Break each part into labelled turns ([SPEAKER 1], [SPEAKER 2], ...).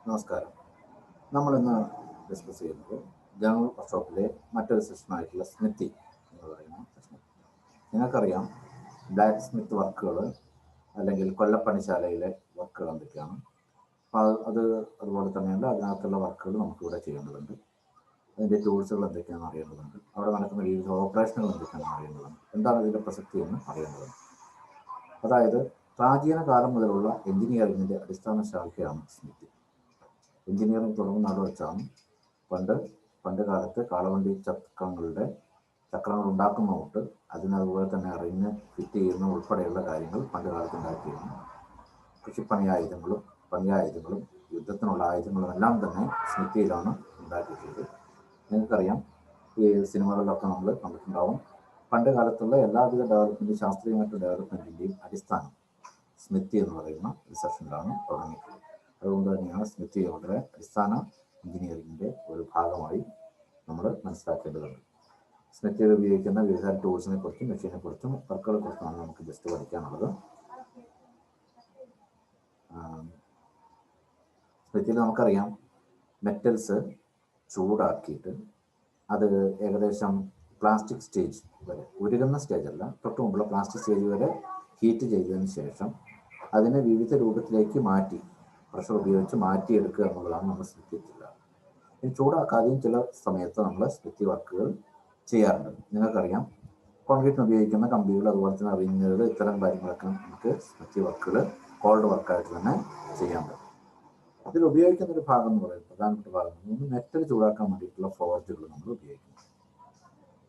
[SPEAKER 1] നമസ്കാരം. നമ്മളിന്ന് ഡിസ്കസ് ചെയ്യുന്നത് ജനറൽ വർക്ക്ഷോപ്പിലെ മറ്റൊരു സെഷനായിട്ടുള്ള സ്മിത്തി എന്ന് പറയുന്ന സെഷൻ. നിങ്ങൾക്കറിയാം, ബ്ലാക്ക് സ്മിത്ത് വർക്കുകൾ അല്ലെങ്കിൽ കൊല്ലപ്പണിശാലയിലെ വർക്കുകൾ എന്തൊക്കെയാണ്. അപ്പോൾ അതുപോലെ തന്നെയുണ്ട് അതിനകത്തുള്ള വർക്കുകൾ നമുക്കിവിടെ ചെയ്യേണ്ടതുണ്ട്. അതിൻ്റെ ടൂൾസുകൾ എന്തൊക്കെയാണെന്ന് അറിയേണ്ടതുണ്ട്. അവിടെ നടക്കുന്ന വിവിധ ഓപ്പറേഷനുകൾ എന്തൊക്കെയാണെന്ന് അറിയേണ്ടതുണ്ട്. എന്താണ് ഇതിൻ്റെ പ്രസക്തി എന്ന് അറിയേണ്ടതുണ്ട്. അതായത് പ്രാചീന കാലം മുതലുള്ള എഞ്ചിനീയറിംഗിൻ്റെ അടിസ്ഥാന ശാഖയാണ് സ്മിത്തി. എഞ്ചിനീയറിംഗ് തുടങ്ങുന്നത് വെച്ചാണ് പണ്ട് കാലത്ത് കാളവണ്ടി ചക്രങ്ങൾ ഉണ്ടാക്കുന്ന തൊട്ട് അതിനതുപോലെ തന്നെ റിങ് ഫിറ്റ് ചെയ്യുന്ന ഉൾപ്പെടെയുള്ള കാര്യങ്ങൾ പണ്ട് കാലത്ത് ഉണ്ടാക്കിയിരുന്നു. പണിയായുധങ്ങളും യുദ്ധത്തിനുള്ള ആയുധങ്ങളും എല്ലാം തന്നെ സ്മിത്തിയിലാണ് ഉണ്ടാക്കിയിട്ടുള്ളത്. നിങ്ങൾക്കറിയാം, ഈ സിനിമകളിലൊക്കെ നമ്മൾ കണ്ടിട്ടുണ്ടാവും, പണ്ട് കാലത്തുള്ള എല്ലാവിധ ഡെവലപ്മെൻറ്റും ശാസ്ത്രീയമായിട്ടുള്ള ഡെവലപ്മെൻറ്റിൻ്റെയും അടിസ്ഥാനം സ്മിത്തി എന്ന് പറയുന്ന ഒരു സെഷനിലാണ് തുടങ്ങിയിട്ടുള്ളത്. അതുകൊണ്ട് തന്നെയാണ് സ്മിത്തി വളരെ അടിസ്ഥാന എഞ്ചിനീയറിംഗിൻ്റെ ഒരു ഭാഗമായി നമ്മൾ മനസ്സിലാക്കേണ്ടതുണ്ട്. സ്മിത്തിയിൽ ഉപയോഗിക്കുന്ന വിവിധ ടൂൾസിനെ കുറിച്ചും മെഷീനെ കുറിച്ചും വർക്കുകളെ കുറിച്ചുമാണ് നമുക്ക് ജസ്റ്റ് പഠിക്കാനുള്ളത്. സ്മിത്തിയിൽ നമുക്കറിയാം, മെറ്റൽസ് ചൂടാക്കിയിട്ട് അത് ഏകദേശം പ്ലാസ്റ്റിക് സ്റ്റേജ് വരെ, ഉരുകുന്ന സ്റ്റേജല്ല, തൊട്ട് മുമ്പുള്ള പ്ലാസ്റ്റിക് സ്റ്റേജ് വരെ ഹീറ്റ് ചെയ്തതിന് ശേഷം അതിനെ വിവിധ രൂപത്തിലേക്ക് മാറ്റി പ്രഷർ ഉപയോഗിച്ച് മാറ്റിയെടുക്കുക എന്നുള്ളതാണ് നമ്മൾ സ്മിത്തി ചെയ്യുക. ഇനി ചൂടാക്കാതെയും ചില സമയത്ത് നമ്മൾ സ്മിത്തി വർക്കുകൾ ചെയ്യാറുണ്ട്. നിങ്ങൾക്കറിയാം, കോൺക്രീറ്റിന് ഉപയോഗിക്കുന്ന കമ്പികൾ, അതുപോലെ തന്നെ റിങ്ങുകൾ, ഇത്തരം കാര്യങ്ങളൊക്കെ നമുക്ക് സ്മിത്തി വർക്കുകൾ കോൾഡ് വർക്കായിട്ട് തന്നെ ചെയ്യാൻ പറ്റും. ഇതിൽ ഉപയോഗിക്കുന്ന ഒരു ഭാഗം എന്ന് പറയുന്നത്, പ്രധാനപ്പെട്ട ഭാഗം എന്ന് മെറ്റൽ ചൂടാക്കാൻ വേണ്ടിയിട്ടുള്ള ഫോർജുകൾ നമ്മൾ ഉപയോഗിക്കുന്നു.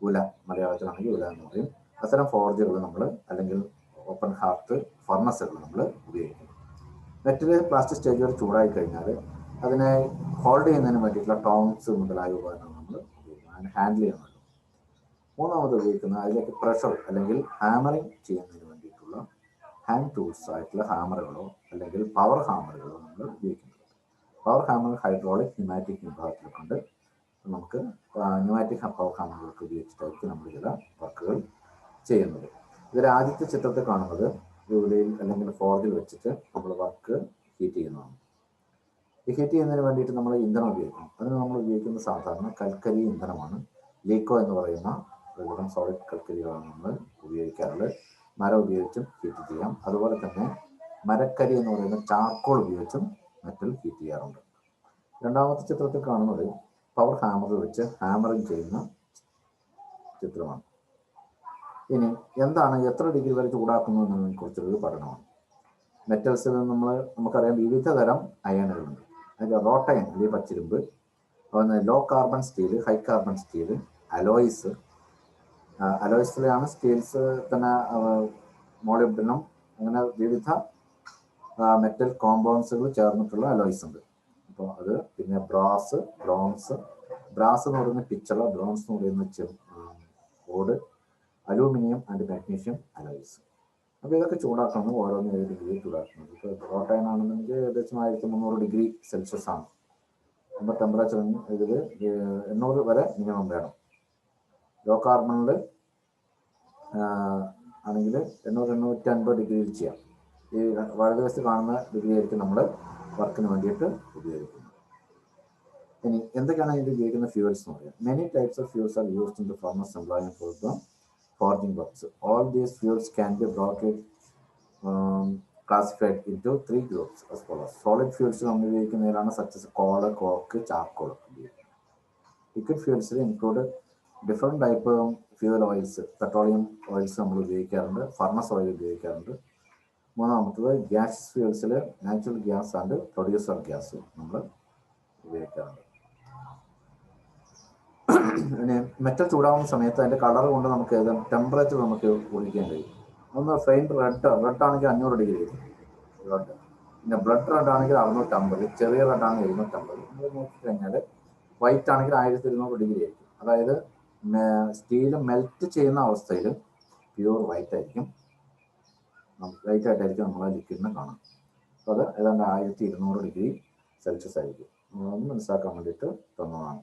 [SPEAKER 1] ഉല, മലയാളത്തിലാണെങ്കിൽ ഉല എന്ന് പറയും. അത്തരം ഫോർജുകൾ നമ്മൾ, അല്ലെങ്കിൽ ഓപ്പൺ ഹാർട്ട് ഫർണസുകൾ നമ്മൾ ഉപയോഗിക്കുന്നു. മെറ്റൽ പ്ലാസ്റ്റിക് സ്റ്റേജ് വരെ ചൂടായി കഴിഞ്ഞാൽ അതിനെ ഹോൾഡ് ചെയ്യുന്നതിന് വേണ്ടിയിട്ടുള്ള ടോങ്സ് മുതലായ ഉപകരണങ്ങൾ നമ്മൾ ഉപയോഗിക്കുന്നു, അതിനെ ഹാൻഡിൽ ചെയ്യാൻ വേണ്ടി. മൂന്നാമത് ഉപയോഗിക്കുന്നത് അതിലേക്ക് പ്രഷർ അല്ലെങ്കിൽ ഹാമറിങ് ചെയ്യുന്നതിന് വേണ്ടിയിട്ടുള്ള ഹാൻഡ് ടൂൾസ് ആയിട്ടുള്ള ഹാമറുകളോ അല്ലെങ്കിൽ പവർ ഹാമറുകളോ നമ്മൾ ഉപയോഗിക്കുന്നത്. പവർ ഹാമർ ഹൈഡ്രോളിക്, ന്യൂമാറ്റിക് വിഭാഗത്തിലുണ്ട്. നമുക്ക് ന്യൂമാറ്റിക് പവർ ഹാമറുകൾക്ക് ഉപയോഗിച്ചിട്ടായിരിക്കും നമ്മൾ ചില വർക്കുകൾ ചെയ്യുന്നത്. ഇതിൽ ആദ്യത്തെ ചിത്രത്തിൽ കാണുന്നത് ജോലിയിൽ അല്ലെങ്കിൽ ഫോർജിൽ വെച്ചിട്ട് നമ്മൾ വർക്ക് ഹീറ്റ് ചെയ്യുന്നതാണ്. ഈ ഹീറ്റ് ചെയ്യുന്നതിന് വേണ്ടിയിട്ട് നമ്മൾ ഇന്ധനം ഉപയോഗിക്കണം. അതിന് നമ്മൾ ഉപയോഗിക്കുന്ന സാധാരണ കൽക്കരി ഇന്ധനമാണ്. ലീക്കോ എന്ന് പറയുന്ന ഒരുതരം സോളിഡ് കൽക്കരികളാണ് നമ്മൾ ഉപയോഗിക്കാറുള്ളത്. മരം ഉപയോഗിച്ചും ഹീറ്റ് ചെയ്യാം. അതുപോലെ തന്നെ മരക്കരി എന്ന് പറയുന്ന ചാർക്കോൾ ഉപയോഗിച്ചും മെറ്റൽ ഹീറ്റ് ചെയ്യാറുണ്ട്. രണ്ടാമത്തെ ചിത്രത്തിൽ കാണുന്നത് പവർ ഹാമർ വെച്ച് ഹാമറിങ് ചെയ്യുന്ന ചിത്രമാണ്. ഇനി എന്താണ്, എത്ര ഡിഗ്രി വരെ ചൂടാക്കുന്നു എന്നതിനെ കുറിച്ചുള്ളൊരു പഠനമാണ്. മെറ്റൽസിൽ നമുക്കറിയാം വിവിധ തരം അയണുകളുണ്ട്. അതിൻ്റെ റോട്ടയൻ അല്ലെങ്കിൽ പച്ചിരുമ്പ്, അതുപോലെ low carbon steel, high carbon steel, അലോയ്സിലാണ് സ്റ്റീൽസ് തന്നെ, മോളിബ്ഡിനം, അങ്ങനെ വിവിധ മെറ്റൽ കോമ്പൗണ്ട്സുകൾ ചേർന്നിട്ടുള്ള അലോയ്സ് ഉണ്ട്. അപ്പോൾ അത് പിന്നെ ബ്രോൺസ് എന്ന് പറയുന്ന പിച്ചള, ബ്രോൺസ് എന്ന് പറയുന്ന ഓട്, അലൂമിനിയം ആൻഡ് മാഗ്നീഷ്യം അലോയ്സ്. അപ്പോൾ ഇതൊക്കെ ചൂടാക്കുന്നത് ഓരോന്ന് 7 ഡിഗ്രി ചൂടാക്കുന്നത്. ഇപ്പോൾ റോട്ടൈൻ ആണെന്നുണ്ടെങ്കിൽ ഏകദേശം 1300 ഡിഗ്രി സെൽഷ്യസ് ആണ്. നമ്മുടെ ടെമ്പറേച്ചർ ഇതിൽ 800 വരെ മിനിമം വേണം. ലോ കാർബണിൽ ആണെങ്കിൽ 800-850 ഡിഗ്രിയിൽ ചെയ്യാം. ഈ വലതുവശത്ത് കാണുന്ന ഡിഗ്രി ആയിരിക്കും നമ്മൾ വർക്കിന് വേണ്ടിയിട്ട് ഉപയോഗിക്കുന്നത്. ഇനി എന്തൊക്കെയാണ് ഇതിൽ ഉപയോഗിക്കുന്ന ഫ്യൂവൽസ് എന്ന് പറയാം. Many types of fuels R used in the furnace employing for the forging works. All these fuels can be broadly classified into 3 groups as follows. Solid fuels നമ്മൾ ഉപയോഗിക്കുന്നതിലാണ് such as coal, coke, charcoal. Liquid fuels include different type of fuel oils. Petroleum oils നമ്മൾ ഉപയോഗിക്കാറുണ്ട്, furnace oil ഉപയോഗിക്കാറുണ്ട്. മൂന്നാമത്തത് gas ഫ്യൂൽസിൽ natural gas and producer gas നമ്മൾ ഉപയോഗിക്കാറുണ്ട്. പിന്നെ metal ചൂടാവുന്ന സമയത്ത് അതിൻ്റെ കളർ കൊണ്ട് നമുക്ക് ടെമ്പറേച്ചർ നമുക്ക് ഊഹിക്കാൻ കഴിയും. ഒന്ന് ഫെയിൻറ്റ് റെഡ് ആണെങ്കിൽ 500 ഡിഗ്രി ആയിരിക്കും റെഡ്. പിന്നെ ബ്ലഡ് റെഡ് ആണെങ്കിൽ 650, ചെറിയ റെഡ് ആണെങ്കിൽ 750. നമ്മൾ നോക്കിക്കഴിഞ്ഞാൽ വൈറ്റ് ആണെങ്കിൽ 1200 ഡിഗ്രി ആയിരിക്കും. അതായത് സ്റ്റീല് മെൽറ്റ് ചെയ്യുന്ന അവസ്ഥയിൽ പ്യൂർ വൈറ്റ് ആയിരിക്കും, വൈറ്റ് ആയിട്ടായിരിക്കും നമ്മളെ ലിക്വിഡിനെ കാണാം. അപ്പോൾ അത് ഏതാണ്ട് 1200 ഡിഗ്രി സെൽഷ്യസ് ആയിരിക്കും. നമ്മളൊന്ന് മനസ്സിലാക്കാൻ വേണ്ടിയിട്ട് തന്നതാണ്.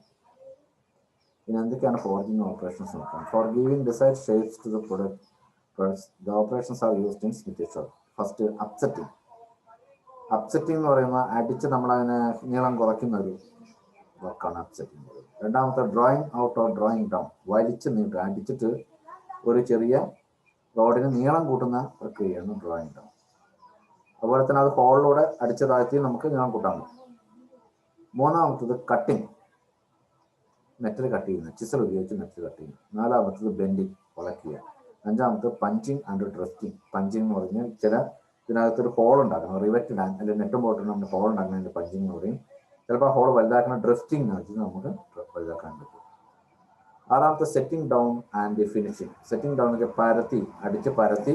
[SPEAKER 1] ഇനി എന്തൊക്കെയാണ് ഫോർജിങ് ഓപ്പറേഷൻസ് നോക്കാം. For giving desired shapes to the products the operations are used in smith shop. First upsetting. Upsetting എന്ന് പറയുന്ന അടിച്ച് നമ്മളതിനെ നീളം കുറയ്ക്കുന്ന ഒരു വർക്കാണ് അപ്സെറ്റിംഗ്. രണ്ടാമത്തെ drawing out or drawing down, വലിച്ച് നീട്ടുക, അടിച്ചിട്ട് ഒരു ചെറിയ റോഡിന് നീളം കൂട്ടുന്ന പ്രക്രിയയാണ് ഡ്രോയിങ് ഡൗൺ. അതുപോലെ തന്നെ അത് ഹോളിലൂടെ അടിച്ച് താഴ്ത്തി നമുക്ക് നീളം കൂട്ടാൻ പറ്റും. മൂന്നാമത്തത് കട്ടിങ്, മെറ്റൽ കട്ട് ചെയ്യുന്നത്, ചിസൽ ഉപയോഗിച്ച് മെറ്റൽ കട്ട് ചെയ്യുന്നത്. നാലാമത്തത് ബെൻഡിങ്, വളയ്ക്കുക. അഞ്ചാമത്തത് പഞ്ചിങ് ആൻഡ് ഡ്രഫ്റ്റിംഗ്. പഞ്ചിങ് എന്ന് പറഞ്ഞാൽ ചില ഇതിനകത്തൊരു ഹോൾ ഉണ്ടാക്കണം, റിവറ്റ് ഇടാൻ അല്ലെങ്കിൽ നെറ്റും പോയിട്ട് നമ്മൾ ഹോൾ ഉണ്ടാക്കുന്നതിൻ്റെ പഞ്ചിങ് എന്ന് പറയും. ചിലപ്പോൾ ഹോൾ വലുതാക്കണം, ഡ്രഫ്റ്റിംഗ് എന്ന് വെച്ചാൽ നമുക്ക് വലുതാക്കാൻ പറ്റും. ആറാമത്തെ setting down and finishing. Setting down ഒക്കെ പരത്തി, അടിച്ച് പരത്തി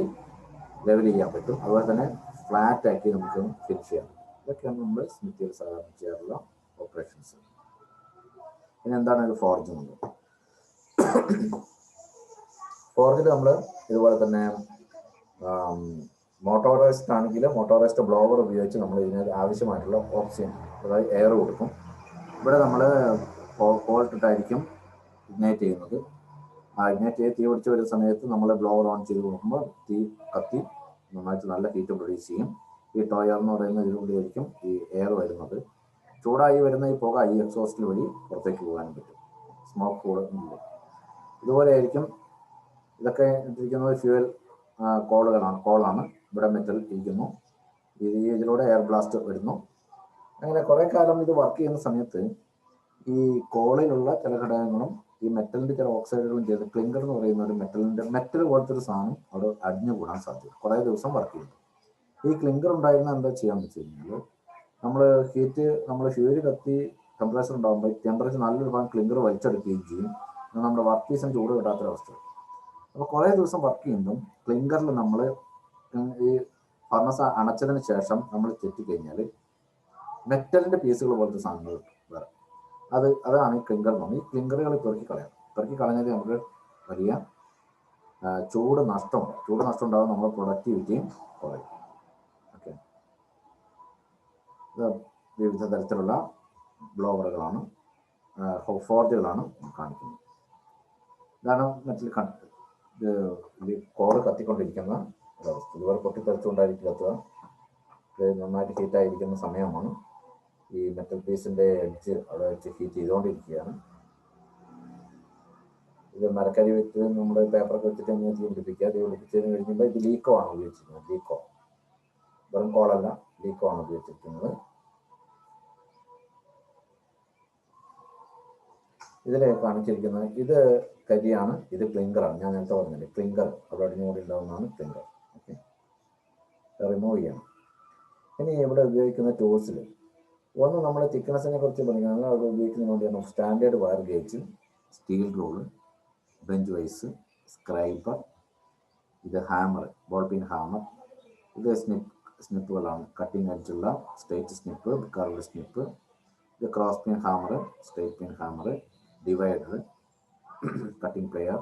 [SPEAKER 1] ലെവൽ ചെയ്യാൻ പറ്റും. അതുപോലെ തന്നെ ഫ്ലാറ്റ് ആക്കി നമുക്ക് ഫിനിഷ് ചെയ്യാൻ പറ്റും. ഇതൊക്കെയാണ് നമ്മൾ സ്മിത്തിൽ സാധാരണ ചെയ്യാറുള്ള ഓപ്പറേഷൻസ്. ഇനി എന്താണ് ഒരു ഫോർജിങ്? ഫോർജിൽ നമ്മൾ ഇതുപോലെ തന്നെ മോട്ടോറൈസ്ഡ് ആണെങ്കിൽ മോട്ടോറൈസ്ഡ് ബ്ലോവർ ഉപയോഗിച്ച് നമ്മൾ ഇതിന് ആവശ്യമായിട്ടുള്ള ഓക്സിജൻ, അതായത് എയർ കൊടുക്കും. ഇവിടെ നമ്മൾ കോൾട്ടിട്ടായിരിക്കും ഇഗ്നൈറ്റ് ചെയ്യുന്നത്. ആ ഇഗ്നൈറ്റ് ചെയ്ത് തീ പിടിച്ച് വരുന്ന സമയത്ത് നമ്മൾ ബ്ലോവർ ഓൺ ചെയ്ത് നോക്കുമ്പോൾ തീ കത്തി നന്നായിട്ട് നല്ല ഹീറ്റ് പ്രൊഡ്യൂസ് ചെയ്യും. ഈ ടോയർ എന്ന് പറയുന്ന ഇതിലൂടെയായിരിക്കും ഈ എയർ വരുന്നത്. ചൂടായി വരുന്ന ഈ പുക ഈ എക്സോസ്റ്റിൽ വഴി പുറത്തേക്ക് പോകാനും പറ്റും, സ്മോക്ക് കൂടുന്നില്ല. ഇതുപോലെ ആയിരിക്കും ഇതൊക്കെ ഇട്ടിരിക്കുന്നത് ഫ്യൂവൽ കോളാണ്. ഇവിടെ മെറ്റൽ ഇരിക്കുന്നു, ഇതിലൂടെ എയർ ബ്ലാസ്റ്റ് വരുന്നു. അങ്ങനെ കുറേ കാലം ഇത് വർക്ക് ചെയ്യുന്ന സമയത്ത് ഈ കോളിലുള്ള ചില ഘടകങ്ങളും ഈ മെറ്റലിൻ്റെ ചില ഓക്സൈഡുകളും ചെയ്ത് ക്ലിങ്കർ എന്ന് പറയുന്ന ഒരു മെറ്റൽ പോലത്തെ ഒരു സാധനം അവിടെ അടിഞ്ഞു കൂടാൻ സാധ്യത. കുറേ ദിവസം വർക്ക് ചെയ്യുന്നു. ഈ ക്ലിങ്കർ ഉണ്ടായിരുന്ന എന്താ ചെയ്യാന്ന് വെച്ച് കഴിഞ്ഞാൽ, നമ്മൾ ഫ്യൂല് കത്തി ടെമ്പറേച്ചർ ഉണ്ടാകുമ്പോൾ ടെമ്പറേച്ചർ നല്ലൊരു ഭാഗം ക്ലിങ്കർ വലിച്ചെടുക്കുകയും ചെയ്യും. നമ്മുടെ വർക്ക് പീസിന് ചൂട് കിട്ടാത്തൊരവസ്ഥ. അപ്പോൾ കുറേ ദിവസം വർക്ക് ചെയ്യുമ്പം ക്ലിങ്കറിൽ നമ്മൾ ഈ ഫർണസ് അണച്ചതിന് ശേഷം നമ്മൾ തെറ്റിക്കഴിഞ്ഞാൽ മെറ്റലിൻ്റെ പീസുകൾ പോലത്തെ സാധനങ്ങൾ വേറെ, അതാണ് ഈ ക്ലിങ്കർ എന്ന് പറഞ്ഞാൽ. ഈ ക്ലിങ്കറുകൾ പെറുക്കി കളഞ്ഞാൽ നമുക്ക് വലിയ ചൂട് നഷ്ടം ഉണ്ടാകും, നമ്മുടെ പ്രൊഡക്ടിവിറ്റിയും കുറയും. ഓക്കെ, ഇത് വിവിധ തരത്തിലുള്ള ബ്ലോവറുകളാണ്, ഫോർജുകളാണ് കാണിക്കുന്നത്. ഇതാണ് മെറ്റൽ കോറ് കത്തിക്കൊണ്ടിരിക്കുന്ന ഒരവസ്ഥ. ഇതുപോലെ പൊട്ടിത്തെറിച്ചുകൊണ്ടായിരിക്കും കത്തുക. ഇത് നന്നായിട്ട് ഹീറ്റായിരിക്കുന്ന സമയമാണ്. ഈ മെറ്റൽ പീസിൻ്റെ എഡ്ജ് അവിടെ വെച്ച് ഹീറ്റ് ചെയ്തുകൊണ്ടിരിക്കുകയാണ്. ഇത് മരക്കരി വെച്ച് നമ്മുടെ പേപ്പറൊക്കെ വെച്ചിട്ട് എങ്ങനെ തീ പിടിപ്പിച്ചതിന് കഴിഞ്ഞുമ്പോൾ ഇത് ലീക്കോ ആണ് ഉപയോഗിച്ചിരിക്കുന്നത്. വെറും കോളല്ല, ലീക്കോ ആണ് ഉപയോഗിച്ചിരിക്കുന്നത്. ഇതിൽ കാണിച്ചിരിക്കുന്നത് ഇത് കരിയാണ്, ഇത് ക്ലിങ്കറാണ്. ഞാൻ നേരത്തെ പറഞ്ഞില്ലേ, ക്ലിങ്കർ അവിടെ അടിഞ്ഞുകൂടി ഉണ്ടാവുന്നതാണ് ക്ലിങ്കർ. ഓക്കെ, റിമൂവ് ചെയ്യണം. ഇനി ഇവിടെ ഉപയോഗിക്കുന്ന ടൂൾസിൽ ഒന്ന് നമ്മൾ തിക്നെസ്സിനെ കുറിച്ച് പറയുകയാണെങ്കിൽ അവിടെ ഉപയോഗിക്കുന്നതിന് വേണ്ടിയാണ് standard wire gauge, steel rule, bench vice, scriber, ഇത് ഹാമർ, ബോൾ പിൻ ഹാമർ, ഇത് സ്നിപ്പുകളാണ്, കട്ടിങ് എഡ്ജുള്ള സ്ട്രേറ്റ് സ്നിപ്പ്, കർവ് സ്നിപ്പ്, ഇത് cross pin hammer, straight pin hammer, divider, cutting plier.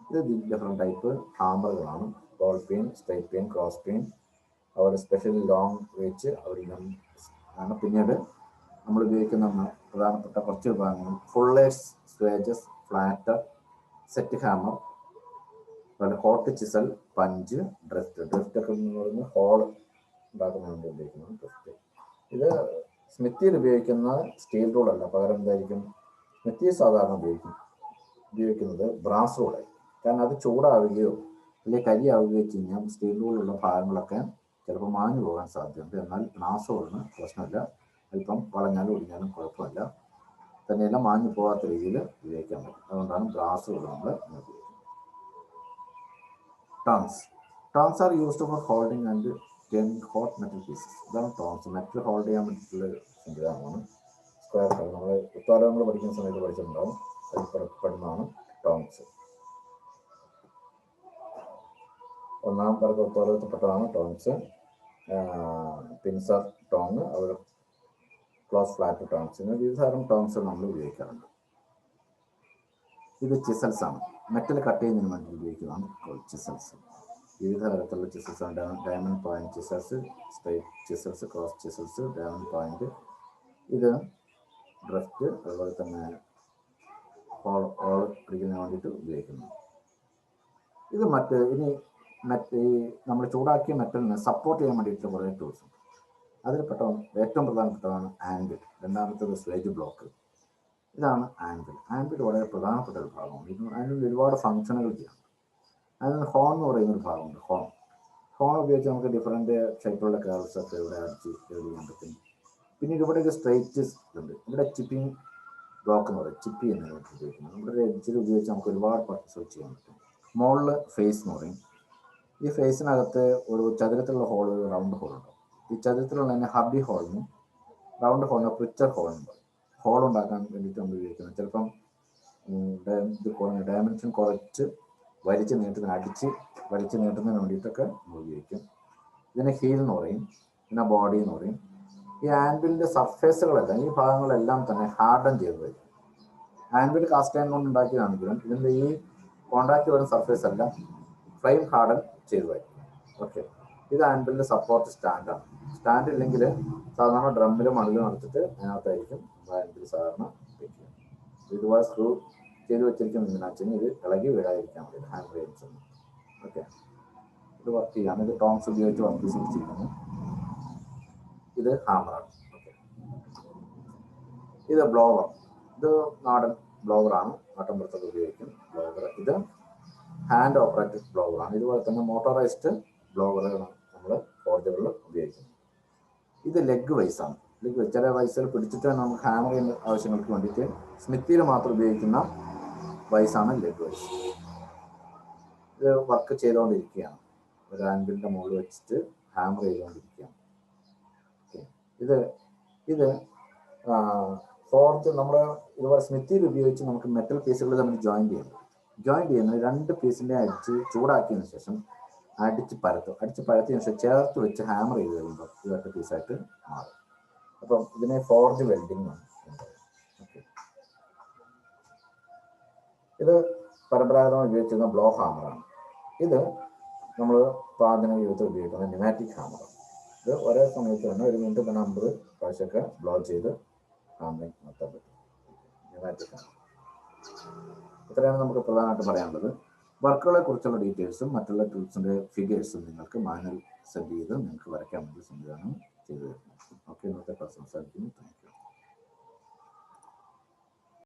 [SPEAKER 1] ഇത് ഡിഫറെൻറ്റ് ടൈപ്പ് ഹാമറുകളാണ്. Ball pin, straight pin, cross pin, അവിടെ special long വെച്ച് ആണ്. പിന്നീട് നമ്മൾ ഉപയോഗിക്കുന്ന പ്രധാനപ്പെട്ട കുറച്ച് വിഭാഗങ്ങൾ ഫുള്ളേഴ്സ്, സ്വേജസ്, ഫ്ലാറ്റർ, സെറ്റ് ഹാമർ, അതുപോലെ ഹോട്ട് ചിസൽ, പഞ്ച്, ഡ്രിഫ്റ്റ് ഒക്കെ എന്ന് പറയുന്നത് ഹോൾ ഉണ്ടാക്കുന്നതിന് വേണ്ടി ഉപയോഗിക്കുന്നത് ഡ്രിഫ്റ്റ്. ഇത് സ്മിത്തിയിൽ ഉപയോഗിക്കുന്ന സ്റ്റീൽ റൂളല്ല, പകരം എന്തായിരിക്കും സ്മിത്തി സാധാരണ ഉപയോഗിക്കുന്നത് ബ്രാസ് റൂളായി. കാരണം അത് ചൂടാവുകയോ അല്ലെങ്കിൽ കരിയാവുകയോ വെച്ച് കഴിഞ്ഞാൽ സ്റ്റീൽ റൂളുള്ള ഭാഗങ്ങളൊക്കെ ചിലപ്പോൾ മാഞ്ഞു പോകാൻ സാധ്യതയുണ്ട്. എന്നാൽ ബ്രാസ് റൂളിന് പ്രശ്നമില്ല, അല്പം വളഞ്ഞാലും ഒടിഞ്ഞാലും കുഴപ്പമില്ല, തന്നെയല്ല മാഞ്ഞു പോകാത്ത രീതിയിൽ ഉപയോഗിക്കാൻ പറ്റും. അതുകൊണ്ടാണ് ബ്രാസ് റൂൾ നമ്മൾ ഉപയോഗിക്കുന്നത്. Tones are used for holding and turning hot metal pieces. ഇതാണ് ടോൺസ്. മെറ്റൽ ഹോൾഡ് ചെയ്യാൻ പറ്റിയിട്ടുള്ള സംവിധാനമാണ്. സ്ക്വയർ ടോൺ നമ്മൾ ഉത്പാദനങ്ങൾ പഠിക്കുന്ന സമയത്ത് പഠിച്ചിട്ടുണ്ടാവും. അതിൽ പെടുന്നതാണ് ടോൺസ്. ഒന്നാം തരത്തിൽ ഉത്പാദനത്തിൽപ്പെട്ടതാണ് ടോൺസ്. പിൻസർ ടോങ്, അതുപോലെ ക്ലോസ് ഫ്ലാറ്റ് ടോൺസ്, ഇങ്ങനെ വിവിധ തരം ടോൺസ് നമ്മൾ ഉപയോഗിക്കാറുണ്ട്. ഇത് ചിസൽസ് ആണ്. മെറ്റൽ കട്ട് ചെയ്യുന്നതിന് വേണ്ടി ഉപയോഗിക്കുന്നതാണ് ചിസൽസ്. വിവിധ തരത്തിലുള്ള ചിസൽസ് ആണ്. Diamond point chisels, straight chisels, cross chisels, diamond point. ഇത് ഡ്രിഫ്റ്റ്, അതുപോലെ തന്നെ ഹോൾ പിടിക്കുന്നതിന് വേണ്ടിയിട്ട് ഉപയോഗിക്കുന്നു. ഇത് ഈ നമ്മൾ ചൂടാക്കിയ മെറ്റലിനെ സപ്പോർട്ട് ചെയ്യാൻ വേണ്ടിയിട്ട് കുറേ ടൂൾസ് ഉണ്ട്. അതിൽപ്പെട്ട ഏറ്റവും പ്രധാനപ്പെട്ടതാണ് ആൻവിൽ. രണ്ടാമത്തേത് സ്വേജ് ബ്ലോക്ക്. ഇതാണ് ആൻവിൽ. ആൻവിൽ വളരെ പ്രധാനപ്പെട്ട ഒരു ഭാഗമാണ്. ആൻവിൽ ഒരുപാട് ഫങ്ഷനുകൾ ചെയ്യാം. അതിന് ഹോൺ എന്ന് പറയുന്നൊരു ഭാഗമുണ്ട്. ഹോൺ ഉപയോഗിച്ച് നമുക്ക് ഡിഫറെൻറ്റ് ഷേപ്പിലുള്ള കേൾസ് ഒക്കെ ഇവിടെ അടിച്ച് ചെയ്യാൻ പറ്റും. പിന്നെ ഇവിടെ ഒരു സ്ട്രൈറ്റ് ഉണ്ട്. ഇവിടെ ചിപ്പിംഗ് ബ്ലോക്ക് എന്ന് പറയും. ചിപ്പി എന്നാണ് ഉപയോഗിക്കുന്നത്. ഇവിടെ ഒരു എഡ്ജിൽ ഉപയോഗിച്ച് നമുക്ക് ഒരുപാട് പർപ്പസ് ചെയ്യാൻ പറ്റും. മുകളിൽ ഫേസ് എന്ന് പറയും. ഈ ഫേസിനകത്ത് ഒരു ചതുരത്തിലുള്ള ഹോൾ, ഒരു റൗണ്ട് ഹോൾ ഉണ്ടാവും. ഈ ചതുരത്തിലുള്ള തന്നെ ഹബി ഹോളിനും റൗണ്ട് ഹോളിന് പ്രിച്ചർ ഹോളിനും പറയും. ഹോൾ ഉണ്ടാക്കാൻ വേണ്ടിയിട്ട് നമ്മൾ ഉപയോഗിക്കുന്നത്. ചിലപ്പം ഡയമെൻഷൻ കുറച്ച് വലിച്ചു നീട്ടുന്നതിന് വേണ്ടിയിട്ടൊക്കെ നമ്മൾ ഉപയോഗിക്കും. ഇതിനെ ഹീൽ എന്ന് പറയും. പിന്നെ ബോഡി എന്ന് പറയും. ഈ ആൻവിലിൻ്റെ സർഫേസുകളെല്ലാം, ഈ ഭാഗങ്ങളെല്ലാം തന്നെ ഹാർഡൻ ചെയ്ത് വരും. ആൻവിൽ കാസ്റ്റ് അയൺ കൊണ്ട് ഉണ്ടാക്കിയതാണെങ്കിലും ഇതിൻ്റെ ഈ കോണ്ടാക്ട് വരുന്ന സർഫേസ് എല്ലാം ഫ്ലെയിം ഹാർഡൻ ചെയ്ത് വരും. ഓക്കെ, ഇത് ആൻവിലിൻ്റെ സപ്പോർട്ട് സ്റ്റാൻഡാണ്. സ്റ്റാൻഡ് ഇല്ലെങ്കിൽ സാധാരണ ഡ്രമ്മിലും മണ്ണിലും നടത്തിയിട്ട് അതിനകത്തായിരിക്കും ആൻവിൽ സാധാരണ വെക്കുക. ഇതുപോലെ സ്ക്രൂ ചെയ്ത് വെച്ചിരിക്കുന്നത് എന്തിനാണെന്ന് വെച്ചാൽ ഇത് ഇളകി വീഴാതിരിക്കാൻ വേണ്ടി ഹാൻഡ് റെയിൽസ്. ഓക്കെ, ഇത് വർക്ക് ചെയ്യാണ്. ഇത് ടോങ്സ് ഉപയോഗിച്ച് വർക്ക് ചെയ്തിരിക്കുന്നു. ഇത് ഹാമറാണ്. ഓക്കെ, ഇത് ബ്ലോവർ. ഇത് നാടൻ ബ്ലോവറാണ്. നാട്ടിൻപുറത്തൊക്കെ ഉപയോഗിക്കും ബ്ലോവർ. ഇത് ഹാൻഡ് ഓപ്പറേറ്റഡ് ബ്ലോവറാണ്. ഇതുപോലെ തന്നെ മോട്ടോറൈസ്ഡ് ബ്ലോവറുകളാണ് നമ്മൾ ഫോർജുകളിൽ ഉപയോഗിക്കുന്നത്. ഇത് ലെഗ് വൈസാണ്. ചില വൈസുകൾ പിടിച്ചിട്ട് നമുക്ക് ഹാമർ ചെയ്യുന്ന ആവശ്യങ്ങൾക്ക് വേണ്ടിയിട്ട് സ്മിത്തിയിൽ മാത്രം ഉപയോഗിക്കുന്ന വൈസാണ് ലെഗ് വൈസ്. ഇത് വർക്ക് ചെയ്തുകൊണ്ടിരിക്കുകയാണ്. ഒരു ആൻവിലിൻ്റെ മുകളിൽ വെച്ചിട്ട് ഹാമർ ചെയ്തുകൊണ്ടിരിക്കുകയാണ്. ഓക്കെ, ഇത് ഫോർജ് നമ്മൾ ഇതുപോലെ സ്മിത്തിയിൽ ഉപയോഗിച്ച് നമുക്ക് മെറ്റൽ പീസുകൾ തമ്മിൽ ജോയിൻറ്റ് ചെയ്യുന്നത് രണ്ട് പീസിൻ്റെ അടിച്ച് ചൂടാക്കിയതിന് ശേഷം അടിച്ച് പരത്തിയതിനു ശേഷം ചേർത്ത് വെച്ച് ഹാമർ ചെയ്ത് കഴിയുമ്പോൾ ഇതൊക്കെ പീസായിട്ട് മാറും. അപ്പം ഇതിനെ ഫോർജ് വെൽഡിംഗ് ആണ്. ഓക്കെ, ഇത് പരമ്പരാഗതമായി ഉപയോഗിച്ചിരുന്ന ബ്ലോ ഹാമറാണ്. ഇത് നമ്മൾ ആധുനിക യുഗത്തിൽ ഉപയോഗിക്കുന്ന ന്യൂമാറ്റിക് ഹാമറാണ്. ഇത് ഒരേ സമയത്ത് തന്നെ 1 മിനിറ്റ് തന്നെ 50 പ്രാവശ്യമൊക്കെ ബ്ലോ ചെയ്ത് ഹാമറിങ് നടത്താൻ പറ്റും. Pneumatic hammer. ഇത്രയാണ് നമുക്ക് പ്രധാനമായിട്ട് പറയാനുള്ളത്. വർക്കുകളെ കുറിച്ചുള്ള ഡീറ്റെയിൽസും മറ്റുള്ള ടൂൾസിൻ്റെ ഫിഗേഴ്സും നിങ്ങൾക്ക് മാനുവൽ സെൻഡ് ചെയ്ത് നിങ്ങൾക്ക് വരയ്ക്കാൻ വേണ്ടി സംവിധാനം ചെയ്തു തരുന്നു. ഓക്കെ, ഇന്നത്തെ ക്ലാസ് അവസാനിക്കുന്നു. Thank you.